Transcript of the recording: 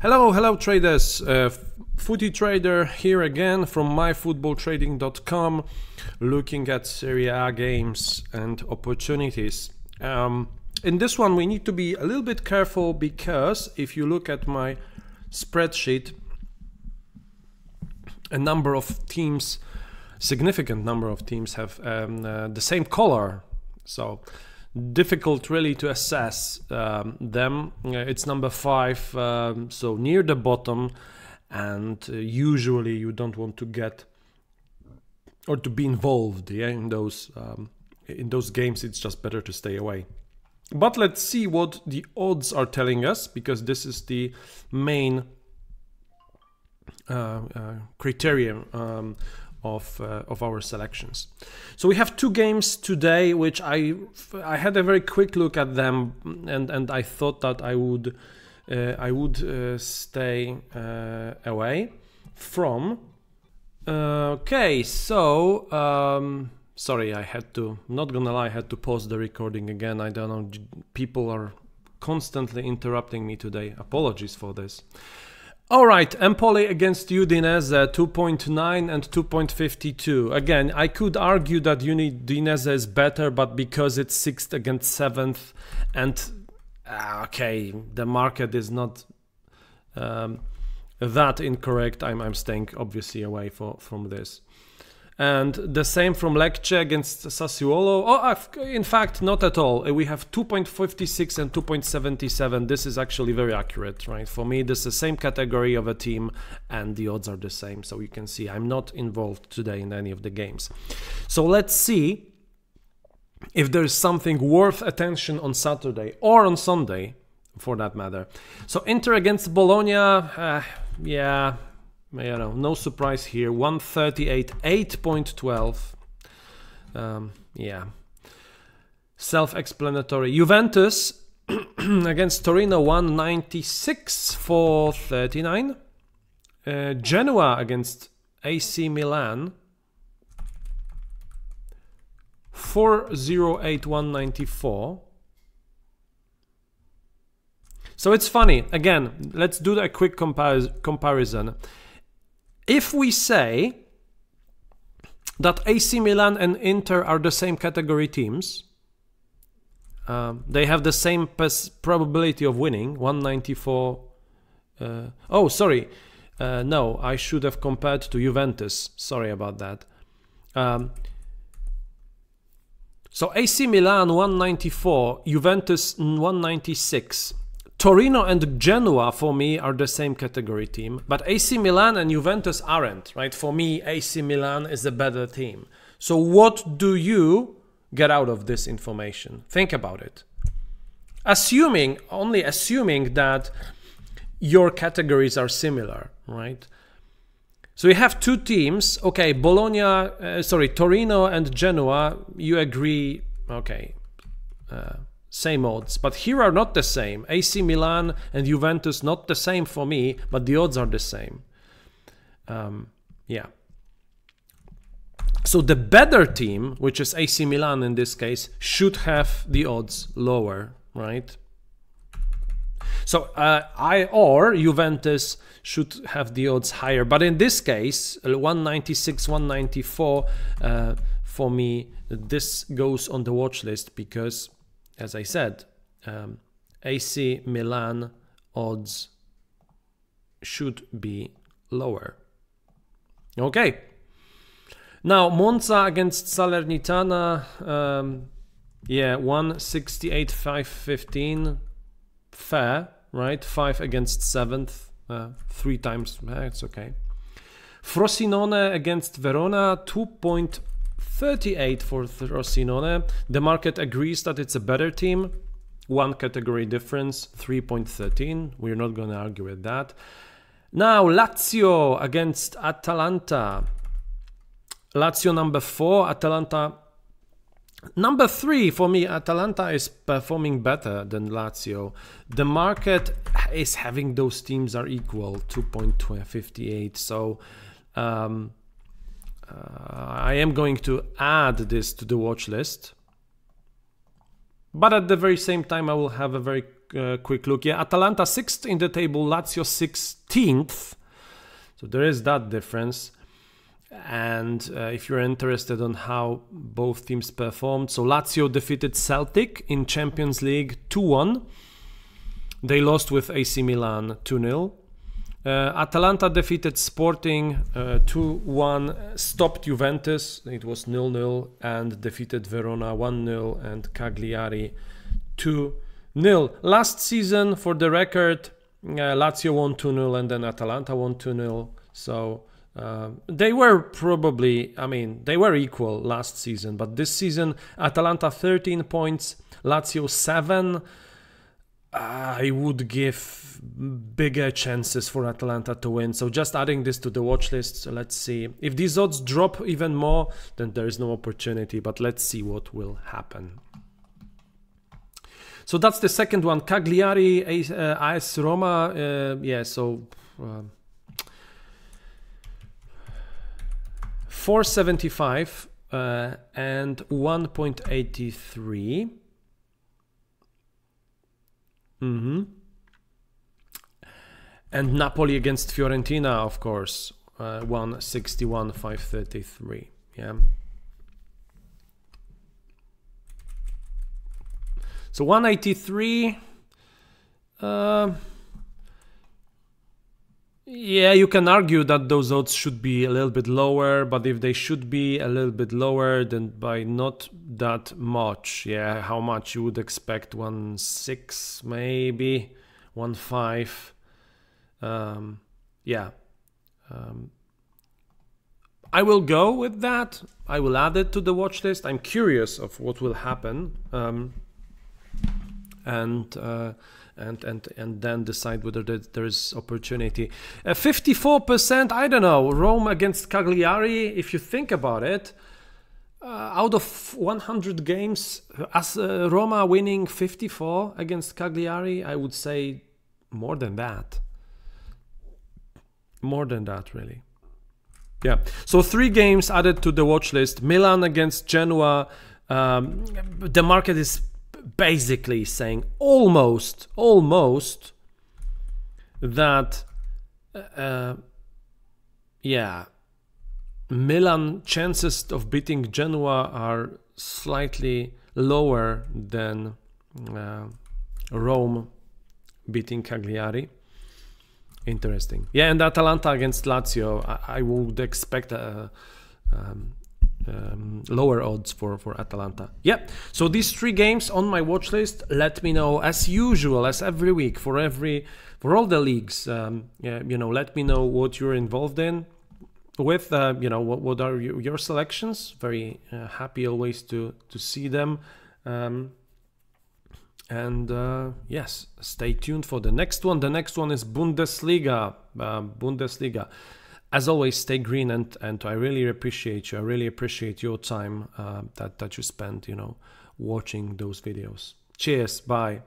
Hello traders, Footy Trader here again from myfootballtrading.com, looking at Serie A games and opportunities. In this one we need to be a little bit careful because if you look at my spreadsheet, a number of teams, significant number of teams have the same color, so difficult really to assess them. It's number 5, so near the bottom, and usually you don't want to get or to be involved in those games. It's just better to stay away. But let's see what the odds are telling us, because this is the main criterion of our selections. So we have 2 games today, which I had a very quick look at them, and I thought that I would stay away from. Okay, so sorry, I had to, not gonna lie, I had to pause the recording again. I don't know, people are constantly interrupting me today. Apologies for this. All right, Empoli against Udinese, 2.9 and 2.52. Again, I could argue that Udinese is better, but because it's 6th against 7th, and okay, the market is not that incorrect, I'm staying obviously away from this. And the same from Lecce against Sassuolo. Oh, in fact, not at all. We have 2.56 and 2.77. This is actually very accurate, right? For me, this is the same category of a team and the odds are the same. So you can see I'm not involved today in any of the games. So let's see if there's something worth attention on Saturday or on Sunday, for that matter. So Inter against Bologna, yeah. You know, no surprise here. 138, 8.12. Yeah, self-explanatory. Juventus against Torino, 196 for 39. Genoa against AC Milan, 408, 194. So it's funny. Again, let's do a quick comparison. If we say that AC Milan and Inter are the same category teams, they have the same probability of winning, 194. Oh, sorry. No, I should have compared to Juventus. Sorry about that. So AC Milan 194, Juventus 196. Torino and Genoa, for me, are the same category team, but AC Milan and Juventus aren't, right? For me, AC Milan is a better team. So what do you get out of this information? Think about it. Only assuming that your categories are similar, right? So we have 2 teams. Okay, Torino and Genoa, you agree, okay. Same odds, but here are not the same. AC Milan and Juventus not the same for me, but the odds are the same. Yeah. So the better team, which is AC Milan in this case, should have the odds lower, right? So or Juventus should have the odds higher, but in this case, 196, 194, for me, this goes on the watch list because, as I said, AC Milan odds should be lower. Okay. Now, Monza against Salernitana, yeah, 168, 515, fair, right? 5 against 7th, 3 times, it's okay. Frosinone against Verona, 2.38 for Frosinone. The market agrees that it's a better team. 1 category difference, 3.13. We're not going to argue with that. Now, Lazio against Atalanta. Lazio number 4, Atalanta number 3. For me, Atalanta is performing better than Lazio. The market is having those teams are equal, 2.58. So I am going to add this to the watch list. But at the very same time, I will have a very quick look. Yeah, Atalanta 6th in the table, Lazio 16th. So there is that difference. And if you're interested on how both teams performed, so Lazio defeated Celtic in Champions League 2-1. They lost with AC Milan 2-0. Atalanta defeated Sporting 2-1, stopped Juventus, it was 0-0, and defeated Verona 1-0 and Cagliari 2-0. Last season, for the record, Lazio won 2-0 and then Atalanta won 2-0. So they were probably, they were equal last season, but this season Atalanta 13 points, Lazio 7. I would give bigger chances for Atalanta to win. So just adding this to the watch list. So let's see. If these odds drop even more, then there is no opportunity. But let's see what will happen. So that's the second one. Cagliari, AS Roma. Yeah, so 475 and 1.83. And Napoli against Fiorentina, of course, 161, 533. Yeah. So 183. Yeah, you can argue that those odds should be a little bit lower, but if they should be a little bit lower, then by not that much. Yeah, how much you would expect? 1.6 maybe, 1.5. Yeah. I will go with that. I will add it to the watch list. I'm curious of what will happen, and then decide whether there is opportunity. 54%, I don't know. Rome against Cagliari, if you think about it, out of 100 games, as Roma winning 54 against Cagliari, I would say more than that. More than that, really. Yeah. So 3 games added to the watch list. Milan against Genoa. The market is basically saying almost that yeah, Milan chances of beating Genoa are slightly lower than Rome beating Cagliari. Interesting. Yeah, and Atalanta against Lazio, I would expect lower odds for Atalanta. Yeah, so these 3 games on my watch list. Let me know, as usual, as every week, for all the leagues. Yeah, let me know what you're involved in with. What are your selections? Very happy always to see them. And yes, stay tuned for the next one. The next one is Bundesliga. As always, stay green, and I really appreciate you. I really appreciate your time that you spend, watching those videos. Cheers. Bye.